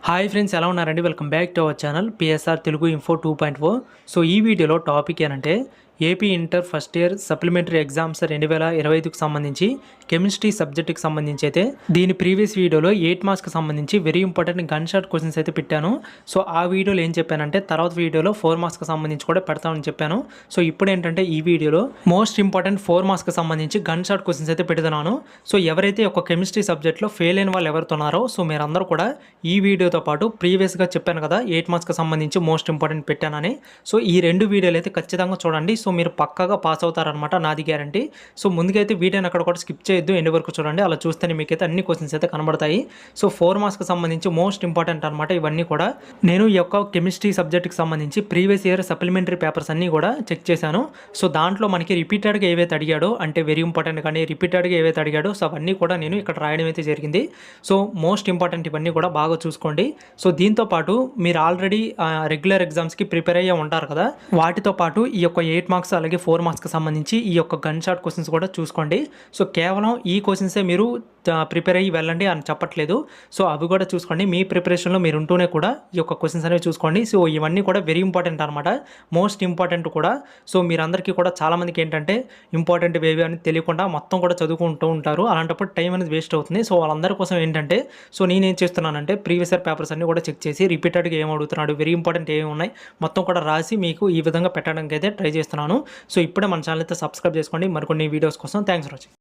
Hi friends, ఎలా ఉన్నారండి? Welcome back to our channel PSR Telugu info 2.0. So ఈ వీడియోలో టాపిక్ ఏంటంటే AP inter first year supplementary exams 2025కి సంబంధించి కెమిస్ట్రీ సబ్జెక్ట్కి సంబంధించి అయితే దీని ప్రీవియస్ వీడియోలో 8 మార్క్స్కి సంబంధించి very important gun shot questions అయితే పెట్టాను. సో ఆ వీడియోలో ఏం చెప్పానంటే తర్వాత వీడియోలో 4 మార్క్స్కి సంబంధించి కూడా పెడతామని చెప్పాను. సో ఇప్పుడు ఏంటంటే ఈ వీడియోలో మోస్ట్ ఇంపార్టెంట్ 4 మార్క్స్కి సంబంధించి గన్ షాట్ క్వశ్చన్స్ అయితే పెడుతున్నాను. సో ఎవరైతే ఒక కెమిస్ట్రీ సబ్జెక్ట్లో ఫెయిల్ అయిన వాళ్ళు ఎవరుతున్నారో సో మీరందరూ కూడా ఈ వీడియోతో పాటు ప్రీవియస్గా చెప్పాను కదా 8 మార్క్స్కి సంబంధించి మోస్ట్ ఇంపార్టెంట్ పెట్టానని. సో ఈ 2 వీడియోలు అయితే ఖచ్చితంగా చూడండి. సో మీరు పక్కాగా పాస్ అవుతారనమాట, నాది గ్యారంటీ. సో ముందుకైతే వీడియోని అక్కడ కూడా స్కిప్ చేయొద్దు, ఎండ్ వరకు చూడండి. అలా చూస్తేనే మీకైతే అన్ని క్వశ్చన్స్ అయితే కనబడతాయి. సో 4 మార్క్స్కి సంబంధించి మోస్ట్ ఇంపార్టెంట్ అనమాట ఇవన్నీ కూడా. నేను ఈ యొక్క కెమిస్ట్రీ సబ్జెక్ట్కి సంబంధించి ప్రీవియస్ ఇయర్ సప్లిమెంటరీ పేపర్స్ అన్నీ కూడా చెక్ చేశాను. సో దాంట్లో మనకి రిపీటెడ్గా ఏవైతే అడిగాడో, అంటే వెరీ ఇంపార్టెంట్ కానీ రిపీటెడ్గా ఏవైతే అడిగాడో సో అవన్నీ కూడా నేను ఇక్కడ రాయడం అయితే జరిగింది. సో మోస్ట్ ఇంపార్టెంట్ ఇవన్నీ కూడా బాగా చూసుకోండి. సో దీంతో పాటు మీరు ఆల్రెడీ రెగ్యులర్ ఎగ్జామ్స్కి ప్రిపేర్ అయ్యే ఉంటారు కదా, వాటితో పాటు ఈ యొక్క 8 మార్క్స్ అలాగే 4 మార్క్స్కి సంబంధించి ఈ యొక్క గన్ షాట్ క్వశ్చన్స్ కూడా చూసుకోండి. సో కేవలం ఈ క్వశ్చన్సే మీరు ప్రిపేర్ అయ్యి వెళ్ళండి అని చెప్పట్లేదు. సో అవి కూడా చూసుకోండి. మీ ప్రిపరేషన్లో మీరు ఉంటూనే కూడా ఈ యొక్క క్వశ్చన్స్ అనేవి చూసుకోండి. సో ఇవన్నీ కూడా వెరీ ఇంపార్టెంట్ అనమాట, మోస్ట్ ఇంపార్టెంట్ కూడా. సో మీరందరికీ కూడా చాలామందికి ఏంటంటే ఇంపార్టెంట్ వేవి అని తెలియకుండా మొత్తం కూడా చదువుకుంటూ ఉంటారు. అలాంటప్పుడు టైం అనేది వేస్ట్ అవుతుంది. సో వాళ్ళందరి కోసం ఏంటంటే సో నేనేం చేస్తున్నానంటే ప్రీవియస్ ఇయర్ పేపర్స్ అన్నీ కూడా చెక్ చేసి రిపీటెడ్గా ఏం అడుగుతున్నాడు, వెరీ ఇంపార్టెంట్ ఏమి ఉన్నాయి మొత్తం కూడా రాసి మీకు ఈ విధంగా పెట్టడానికి అయితే ట్రై చేస్తున్నాను. సో ఇప్పుడే మన ఛానల్ అయితే సబ్స్క్రైబ్ చేసుకోండి మరికొన్ని వీడియోస్ కోసం. Thanks for watching.